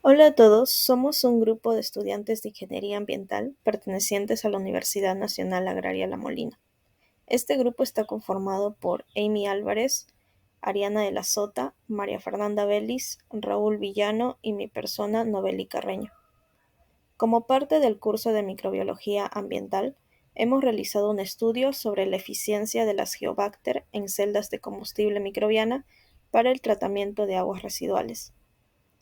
Hola a todos, somos un grupo de estudiantes de Ingeniería Ambiental pertenecientes a la Universidad Nacional Agraria La Molina. Este grupo está conformado por Amy Álvarez, Ariana de la Sota, María Fernanda Vélez, Raúl Villano y mi persona, Noveli Carreño. Como parte del curso de Microbiología Ambiental, hemos realizado un estudio sobre la eficiencia de las geobacter en celdas de combustible microbiana para el tratamiento de aguas residuales.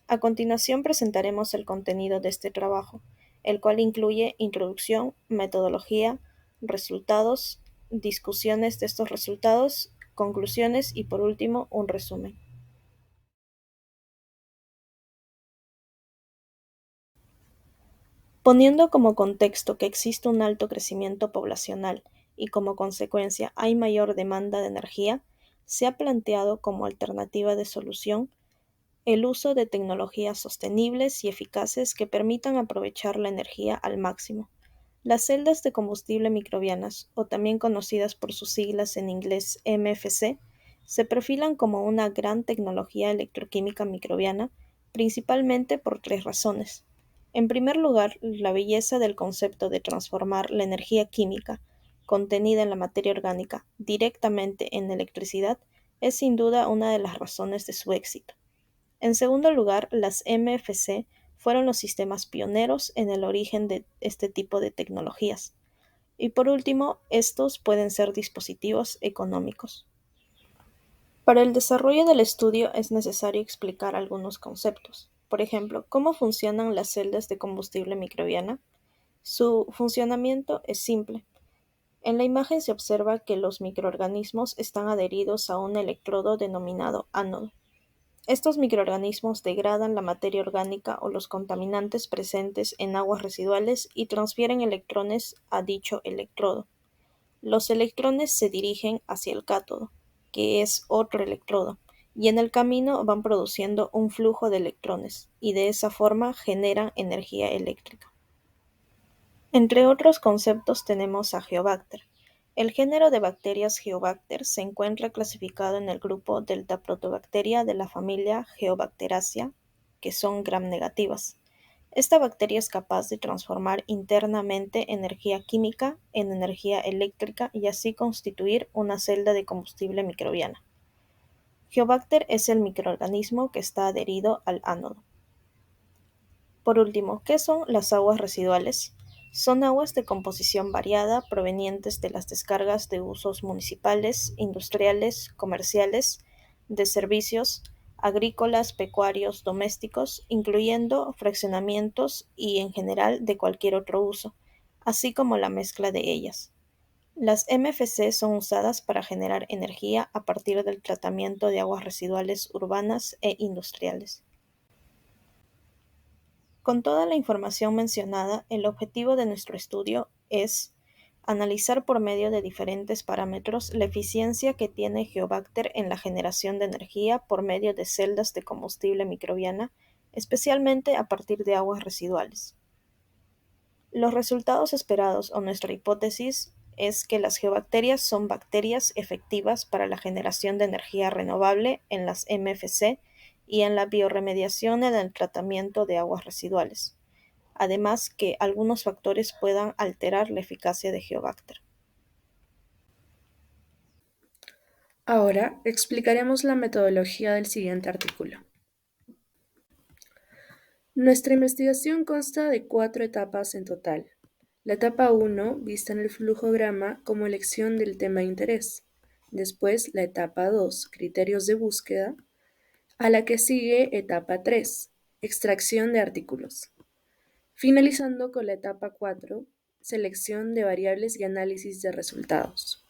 A continuación presentaremos el contenido de este trabajo, el cual incluye introducción, metodología, resultados, discusiones de estos resultados, conclusiones y por último un resumen. Poniendo como contexto que existe un alto crecimiento poblacional y como consecuencia hay mayor demanda de energía, se ha planteado como alternativa de solución el uso de tecnologías sostenibles y eficaces que permitan aprovechar la energía al máximo. Las celdas de combustible microbianas, o también conocidas por sus siglas en inglés MFC, se perfilan como una gran tecnología electroquímica microbiana, principalmente por tres razones. En primer lugar, la belleza del concepto de transformar la energía química contenida en la materia orgánica directamente en electricidad es sin duda una de las razones de su éxito. En segundo lugar, las MFC fueron los sistemas pioneros en el origen de este tipo de tecnologías. Y por último, estos pueden ser dispositivos económicos. Para el desarrollo del estudio es necesario explicar algunos conceptos. Por ejemplo, ¿cómo funcionan las celdas de combustible microbiana? Su funcionamiento es simple. En la imagen se observa que los microorganismos están adheridos a un electrodo denominado ánodo. Estos microorganismos degradan la materia orgánica o los contaminantes presentes en aguas residuales y transfieren electrones a dicho electrodo. Los electrones se dirigen hacia el cátodo, que es otro electrodo, y en el camino van produciendo un flujo de electrones, y de esa forma generan energía eléctrica. Entre otros conceptos tenemos a Geobacter. El género de bacterias Geobacter se encuentra clasificado en el grupo Deltaprotobacteria de la familia Geobacteraceae, que son gram-negativas. Esta bacteria es capaz de transformar internamente energía química en energía eléctrica y así constituir una celda de combustible microbiana. Geobacter es el microorganismo que está adherido al ánodo. Por último, ¿qué son las aguas residuales? Son aguas de composición variada provenientes de las descargas de usos municipales, industriales, comerciales, de servicios, agrícolas, pecuarios, domésticos, incluyendo fraccionamientos y en general de cualquier otro uso, así como la mezcla de ellas. Las MFC son usadas para generar energía a partir del tratamiento de aguas residuales urbanas e industriales. Con toda la información mencionada, el objetivo de nuestro estudio es analizar por medio de diferentes parámetros la eficiencia que tiene Geobacter en la generación de energía por medio de celdas de combustible microbiana, especialmente a partir de aguas residuales. Los resultados esperados o nuestra hipótesis es que las geobacterias son bacterias efectivas para la generación de energía renovable en las MFC y en la bioremediación en el tratamiento de aguas residuales. Además que algunos factores puedan alterar la eficacia de Geobacter. Ahora explicaremos la metodología del siguiente artículo. Nuestra investigación consta de 4 etapas en total. La etapa 1 vista en el flujograma como elección del tema de interés. Después la etapa 2, criterios de búsqueda, a la que sigue etapa 3, extracción de artículos. Finalizando con la etapa 4, selección de variables y análisis de resultados.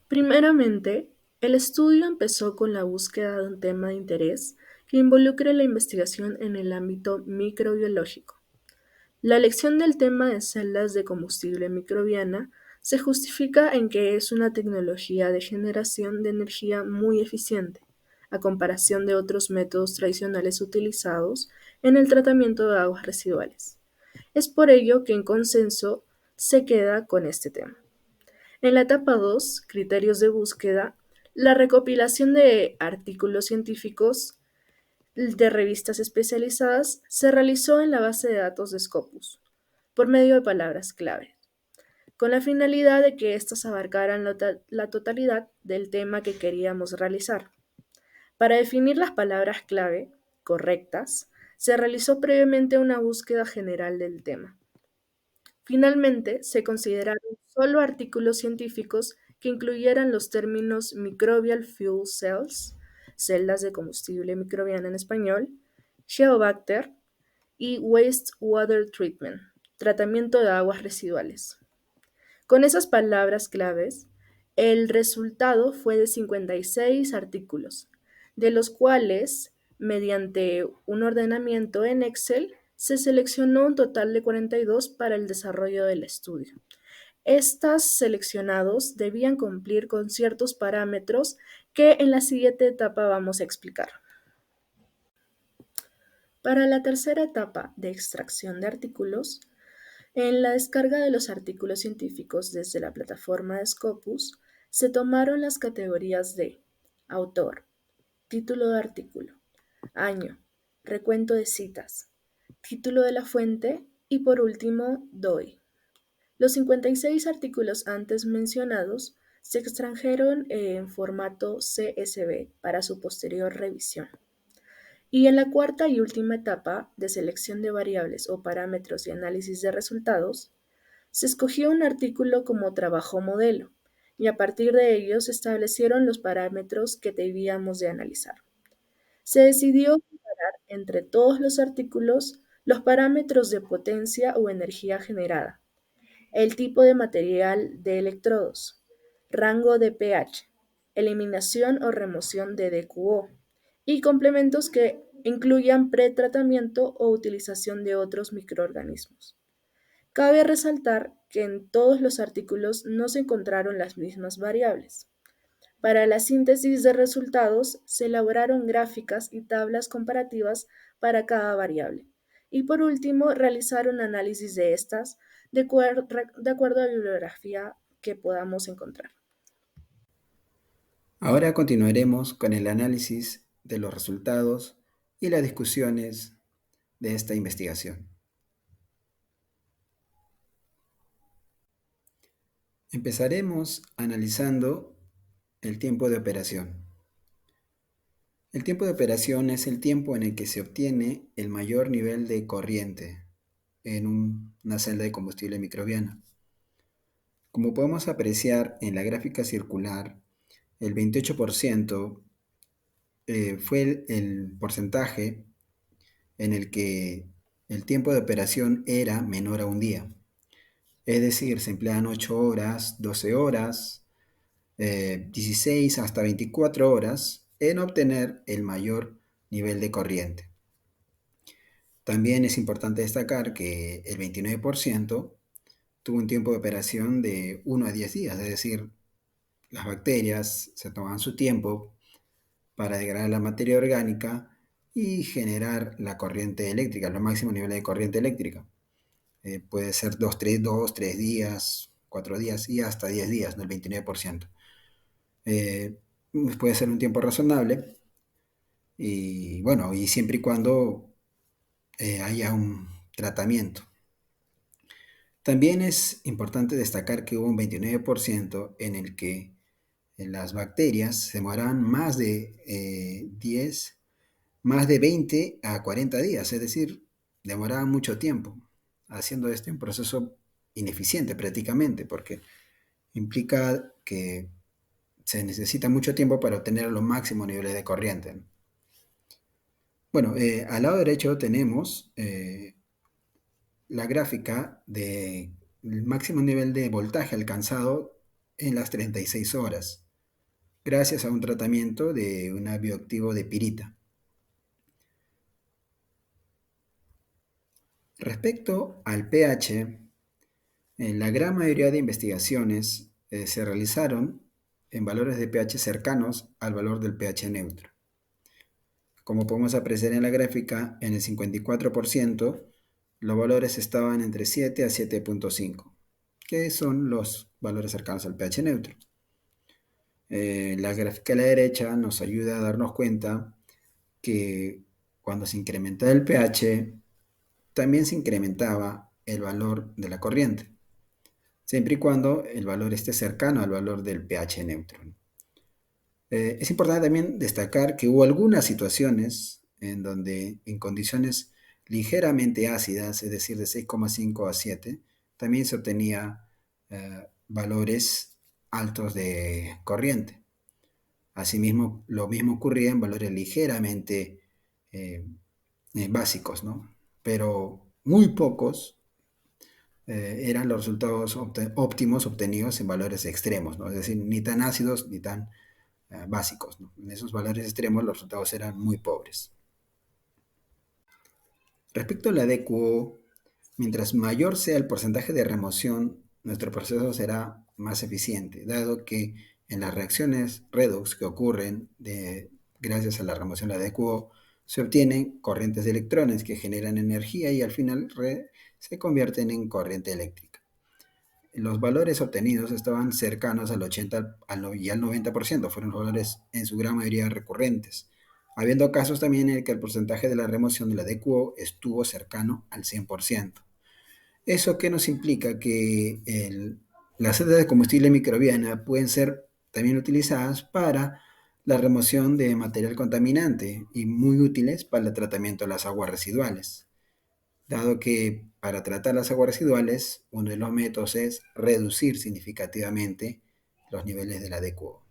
Primeramente, el estudio empezó con la búsqueda de un tema de interés que involucre la investigación en el ámbito microbiológico. La elección del tema de celdas de combustible microbiana se justifica en que es una tecnología de generación de energía muy eficiente, a comparación de otros métodos tradicionales utilizados en el tratamiento de aguas residuales. Es por ello que en consenso se queda con este tema. En la etapa 2, criterios de búsqueda, la recopilación de artículos científicos de revistas especializadas se realizó en la base de datos de Scopus, por medio de palabras clave, con la finalidad de que éstas abarcaran la totalidad del tema que queríamos realizar. Para definir las palabras clave correctas, se realizó previamente una búsqueda general del tema. Finalmente, se consideraron solo artículos científicos que incluyeran los términos microbial fuel cells, celdas de combustible microbiana en español, Geobacter y wastewater treatment, tratamiento de aguas residuales. Con esas palabras claves, el resultado fue de 56 artículos, de los cuales, mediante un ordenamiento en Excel, se seleccionó un total de 42 para el desarrollo del estudio. Estos seleccionados debían cumplir con ciertos parámetros que en la siguiente etapa vamos a explicar. Para la tercera etapa de extracción de artículos, en la descarga de los artículos científicos desde la plataforma de Scopus, se tomaron las categorías de autor, título de artículo, año, recuento de citas, título de la fuente y por último, DOI. Los 56 artículos antes mencionados se extrajeron en formato CSV para su posterior revisión. Y en la cuarta y última etapa de selección de variables o parámetros y análisis de resultados, se escogió un artículo como trabajo modelo y a partir de ello se establecieron los parámetros que debíamos de analizar. Se decidió comparar entre todos los artículos los parámetros de potencia o energía generada, el tipo de material de electrodos, rango de pH, eliminación o remoción de DQO y complementos que incluyan pretratamiento o utilización de otros microorganismos. Cabe resaltar que en todos los artículos no se encontraron las mismas variables. Para la síntesis de resultados se elaboraron gráficas y tablas comparativas para cada variable. Y por último, realizar un análisis de estas de acuerdo a la bibliografía que podamos encontrar. Ahora continuaremos con el análisis de los resultados y las discusiones de esta investigación. Empezaremos analizando el tiempo de operación. El tiempo de operación es el tiempo en el que se obtiene el mayor nivel de corriente en una celda de combustible microbiana. Como podemos apreciar en la gráfica circular, el 28% fue el porcentaje en el que el tiempo de operación era menor a un día. Es decir, se emplean 8 horas, 12 horas, 16 hasta 24 horas en obtener el mayor nivel de corriente. También es importante destacar que el 29% tuvo un tiempo de operación de 1 a 10 días, es decir, las bacterias se toman su tiempo para degradar la materia orgánica y generar la corriente eléctrica, los máximos niveles de corriente eléctrica. Puede ser 2, 3 días, 4 días y hasta 10 días, del 29%. Puede ser un tiempo razonable y bueno, y siempre y cuando haya un tratamiento. También es importante destacar que hubo un 29% en el que las bacterias se demoraban más de 20 a 40 días, es decir, demoraban mucho tiempo, haciendo este un proceso ineficiente prácticamente, porque implica que se necesita mucho tiempo para obtener los máximos niveles de corriente. Bueno, al lado derecho tenemos la gráfica del máximo nivel de voltaje alcanzado en las 36 horas, gracias a un tratamiento de un bioactivo de pirita. Respecto al pH, la gran mayoría de investigaciones se realizaron en valores de pH cercanos al valor del pH neutro. Como podemos apreciar en la gráfica, en el 54% los valores estaban entre 7 a 7.5, que son los valores cercanos al pH neutro. La gráfica a la derecha nos ayuda a darnos cuenta que cuando se incrementaba el pH, también se incrementaba el valor de la corriente, siempre y cuando el valor esté cercano al valor del pH neutro. Es importante también destacar que hubo algunas situaciones en donde en condiciones ligeramente ácidas, es decir, de 6,5 a 7, también se obtenía valores altos de corriente. Asimismo, lo mismo ocurría en valores ligeramente básicos, ¿no? Pero muy pocos eran los resultados óptimos obtenidos en valores extremos, ¿no? Es decir, ni tan ácidos ni tan básicos, ¿no? En esos valores extremos los resultados eran muy pobres. Respecto a la DQO, mientras mayor sea el porcentaje de remoción, nuestro proceso será más eficiente, dado que en las reacciones redox que ocurren gracias a la remoción de la DQO, se obtienen corrientes de electrones que generan energía y al final se convierten en corriente eléctrica. Los valores obtenidos estaban cercanos al 80 y al 90%, fueron valores en su gran mayoría recurrentes, habiendo casos también en el que el porcentaje de la remoción de la DQO estuvo cercano al 100%. ¿Eso qué nos implica? Que las celdas de combustible microbiana pueden ser también utilizadas para la remoción de material contaminante y muy útiles para el tratamiento de las aguas residuales, dado que para tratar las aguas residuales uno de los métodos es reducir significativamente los niveles de la DQO.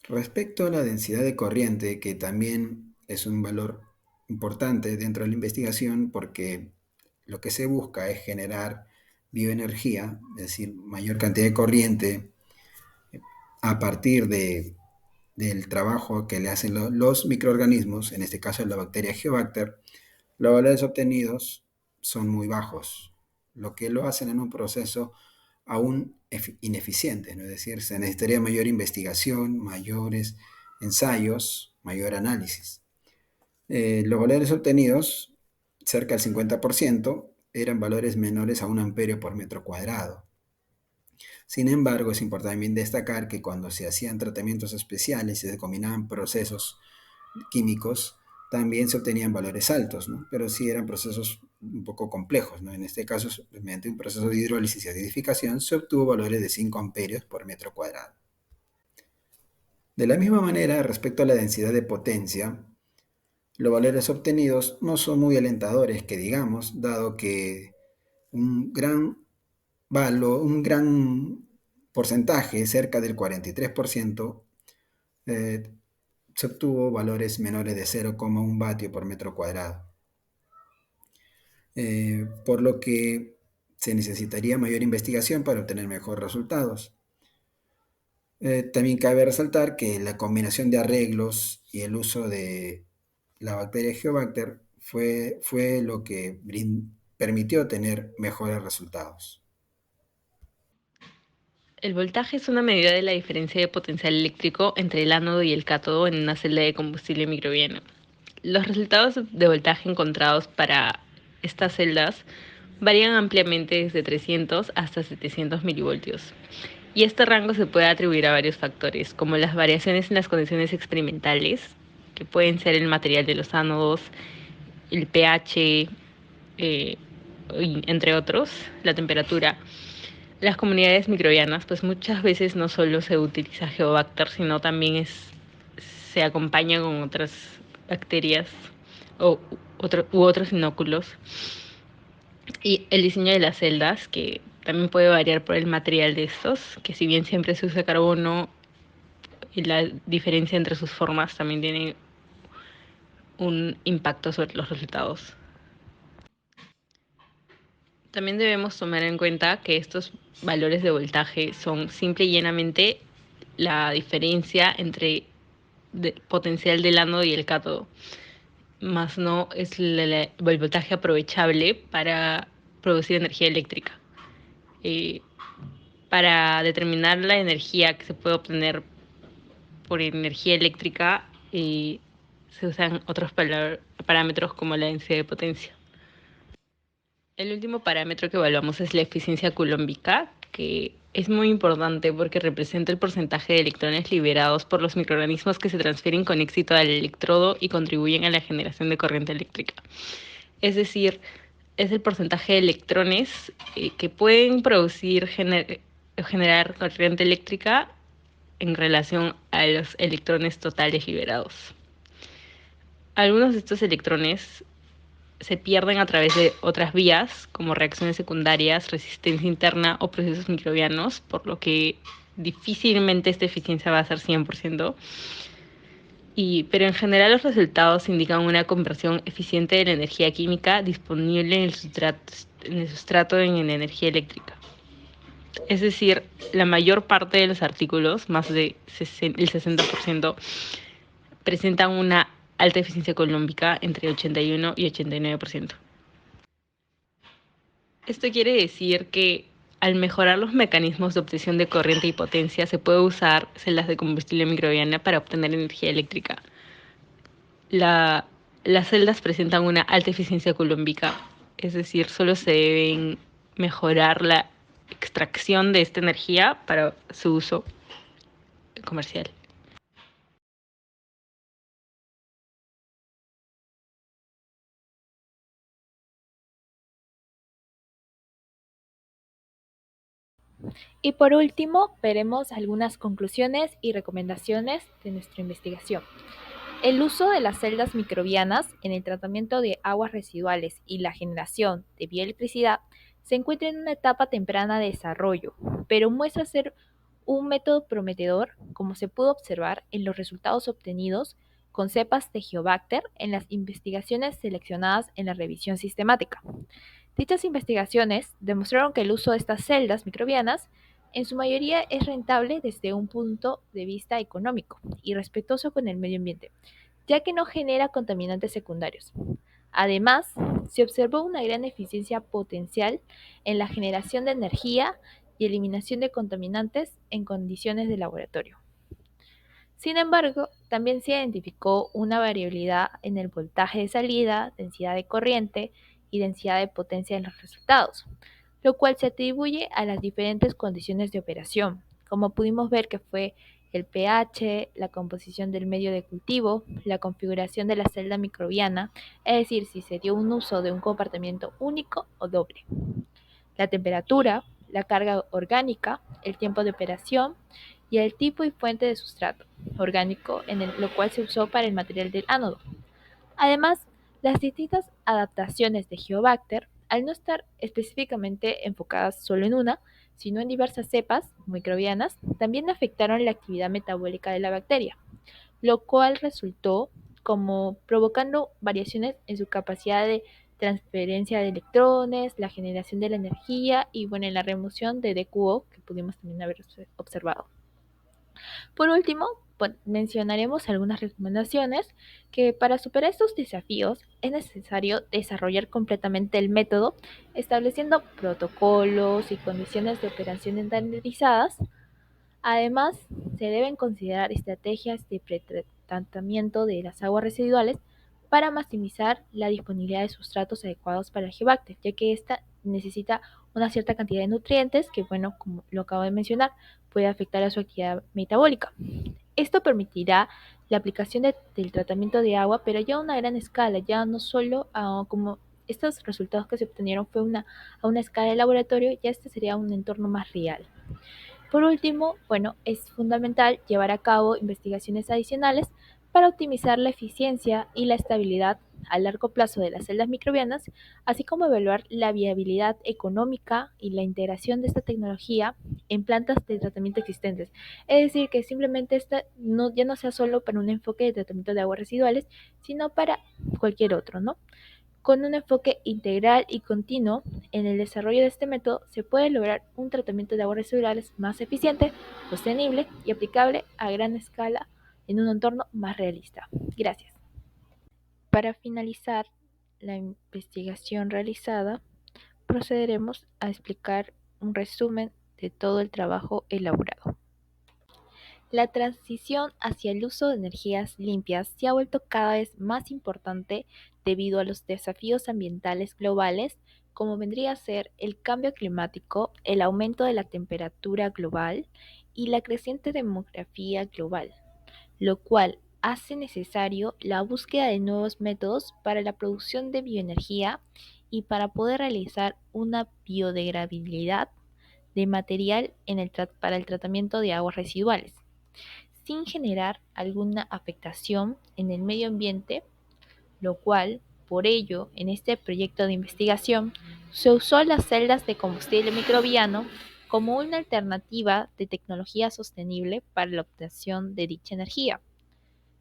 Respecto a la densidad de corriente, que también es un valor importante dentro de la investigación porque lo que se busca es generar bioenergía, es decir, mayor cantidad de corriente a partir del trabajo que le hacen los microorganismos, en este caso la bacteria Geobacter. Los valores obtenidos son muy bajos, lo que lo hacen en un proceso aún ineficiente, ¿no? Es decir, se necesitaría mayor investigación, mayores ensayos, mayor análisis. Los valores obtenidos, cerca del 50%, eran valores menores a 1 amperio por metro cuadrado. Sin embargo, es importante también destacar que cuando se hacían tratamientos especiales y se combinaban procesos químicos, también se obtenían valores altos, ¿no? Pero sí eran procesos un poco complejos, ¿no? En este caso, mediante un proceso de hidrólisis y acidificación, se obtuvo valores de 5 amperios por metro cuadrado. De la misma manera, respecto a la densidad de potencia, los valores obtenidos no son muy alentadores, que digamos, dado que un gran porcentaje, cerca del 43%, se obtuvo valores menores de 0,1 vatio por metro cuadrado. Por lo que se necesitaría mayor investigación para obtener mejores resultados. También cabe resaltar que la combinación de arreglos y el uso de la bacteria Geobacter fue lo que permitió tener mejores resultados. El voltaje es una medida de la diferencia de potencial eléctrico entre el ánodo y el cátodo en una celda de combustible microbiano. Los resultados de voltaje encontrados para estas celdas varían ampliamente desde 300 hasta 700 milivoltios. Y este rango se puede atribuir a varios factores, como las variaciones en las condiciones experimentales, que pueden ser el material de los ánodos, el pH, entre otros, la temperatura. Las comunidades microbianas, pues muchas veces no solo se utiliza Geobacter, sino también se acompaña con otras bacterias u otros inóculos. Y el diseño de las celdas, que también puede variar por el material de estos, que si bien siempre se usa carbono, y la diferencia entre sus formas también tiene un impacto sobre los resultados. También debemos tomar en cuenta que estos valores de voltaje son simple y llanamente la diferencia entre el potencial del ánodo y el cátodo, más no es el voltaje aprovechable para producir energía eléctrica. Para determinar la energía que se puede obtener por energía eléctrica, se usan otros parámetros como la densidad de potencia. El último parámetro que evaluamos es la eficiencia coulombica, que Es muy importante porque representa el porcentaje de electrones liberados por los microorganismos que se transfieren con éxito al electrodo y contribuyen a la generación de corriente eléctrica. Es decir, es el porcentaje de electrones que pueden producir generar corriente eléctrica en relación a los electrones totales liberados. Algunos de estos electrones se pierden a través de otras vías, como reacciones secundarias, resistencia interna o procesos microbianos, por lo que difícilmente esta eficiencia va a ser 100%. Pero en general los resultados indican una conversión eficiente de la energía química disponible en el sustrato en energía eléctrica. Es decir, la mayor parte de los artículos, más del 60%, presentan una alta eficiencia colómbica entre 81 y 89%. Esto quiere decir que al mejorar los mecanismos de obtención de corriente y potencia, se puede usar celdas de combustible microbiana para obtener energía eléctrica. Las celdas presentan una alta eficiencia colómbica, es decir, solo se deben mejorar la extracción de esta energía para su uso comercial. Y por último, veremos algunas conclusiones y recomendaciones de nuestra investigación. El uso de las celdas microbianas en el tratamiento de aguas residuales y la generación de bioelectricidad se encuentra en una etapa temprana de desarrollo, pero muestra ser un método prometedor, como se pudo observar en los resultados obtenidos con cepas de Geobacter en las investigaciones seleccionadas en la revisión sistemática. Dichas investigaciones demostraron que el uso de estas celdas microbianas en su mayoría es rentable desde un punto de vista económico y respetuoso con el medio ambiente, ya que no genera contaminantes secundarios. Además, se observó una gran eficiencia potencial en la generación de energía y eliminación de contaminantes en condiciones de laboratorio. Sin embargo, también se identificó una variabilidad en el voltaje de salida, densidad de corriente y densidad de potencia en los resultados, lo cual se atribuye a las diferentes condiciones de operación, como pudimos ver que fue el pH, la composición del medio de cultivo, la configuración de la celda microbiana, es decir, si se dio un uso de un compartimiento único o doble, la temperatura, la carga orgánica, el tiempo de operación y el tipo y fuente de sustrato orgánico lo cual se usó para el material del ánodo. Además, las distintas adaptaciones de Geobacter, al no estar específicamente enfocadas solo en una, sino en diversas cepas microbianas, también afectaron la actividad metabólica de la bacteria, lo cual resultó como provocando variaciones en su capacidad de transferencia de electrones, la generación de la energía y bueno, en la remoción de DQO que pudimos también haber observado. Por último, mencionaremos algunas recomendaciones que para superar estos desafíos es necesario desarrollar completamente el método, estableciendo protocolos y condiciones de operación estandarizadas. Además, se deben considerar estrategias de pretratamiento de las aguas residuales para maximizar la disponibilidad de sustratos adecuados para el Geobacter, ya que ésta necesita una cierta cantidad de nutrientes que, bueno, como lo acabo de mencionar, puede afectar a su actividad metabólica. Esto permitirá la aplicación del tratamiento de agua, pero ya a una gran escala, ya no solo como estos resultados que se obtenieron fue a una escala de laboratorio, ya este sería un entorno más real. Por último, bueno, es fundamental llevar a cabo investigaciones adicionales para optimizar la eficiencia y la estabilidad a largo plazo de las celdas microbianas, así como evaluar la viabilidad económica y la integración de esta tecnología en plantas de tratamiento existentes. Es decir, que simplemente esta ya no sea solo para un enfoque de tratamiento de aguas residuales, sino para cualquier otro, ¿no? Con un enfoque integral y continuo en el desarrollo de este método, se puede lograr un tratamiento de aguas residuales más eficiente, sostenible y aplicable a gran escala en un entorno más realista. Gracias. Para finalizar la investigación realizada, procederemos a explicar un resumen de todo el trabajo elaborado. La transición hacia el uso de energías limpias se ha vuelto cada vez más importante debido a los desafíos ambientales globales como vendría a ser el cambio climático, el aumento de la temperatura global y la creciente demografía global, lo cual hace necesario la búsqueda de nuevos métodos para la producción de bioenergía y para poder realizar una biodegradabilidad de material para el tratamiento de aguas residuales, sin generar alguna afectación en el medio ambiente, lo cual, por ello, en este proyecto de investigación, se usó las celdas de combustible microbiano como una alternativa de tecnología sostenible para la obtención de dicha energía.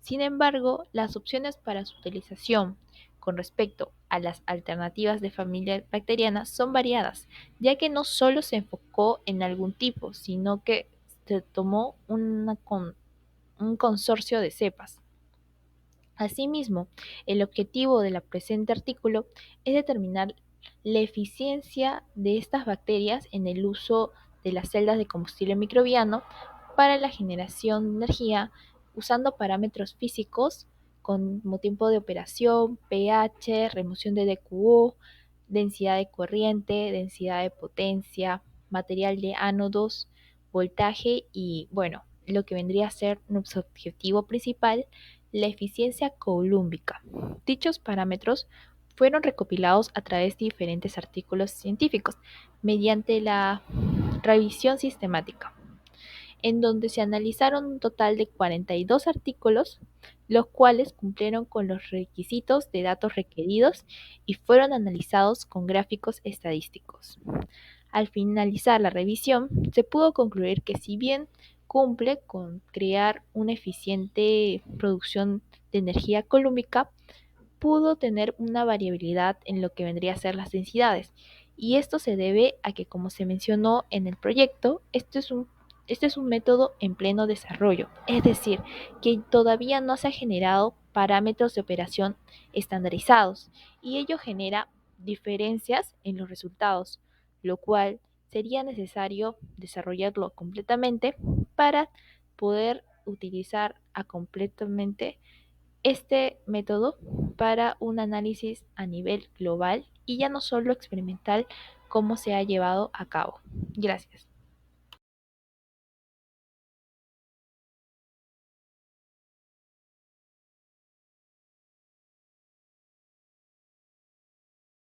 Sin embargo, las opciones para su utilización con respecto a las alternativas de familia bacteriana son variadas, ya que no solo se enfocó en algún tipo, sino que se tomó un consorcio de cepas. Asimismo, el objetivo del presente artículo es determinar la eficiencia de estas bacterias en el uso de las celdas de combustible microbiano para la generación de energía usando parámetros físicos como tiempo de operación, pH, remoción de DQO, densidad de corriente, densidad de potencia, material de ánodos, voltaje y, bueno, lo que vendría a ser nuestro objetivo principal, la eficiencia colúmbica. Dichos parámetros fueron recopilados a través de diferentes artículos científicos mediante la revisión sistemática, en donde se analizaron un total de 42 artículos, los cuales cumplieron con los requisitos de datos requeridos y fueron analizados con gráficos estadísticos. Al finalizar la revisión, se pudo concluir que si bien cumple con crear una eficiente producción de energía colúmbica, pudo tener una variabilidad en lo que vendría a ser las densidades. Y esto se debe a que, como se mencionó en el proyecto, este es un método en pleno desarrollo, es decir, que todavía no se ha generado parámetros de operación estandarizados y ello genera diferencias en los resultados, lo cual sería necesario desarrollarlo completamente para poder utilizar completamente este método para un análisis a nivel global y ya no solo experimental como se ha llevado a cabo. Gracias.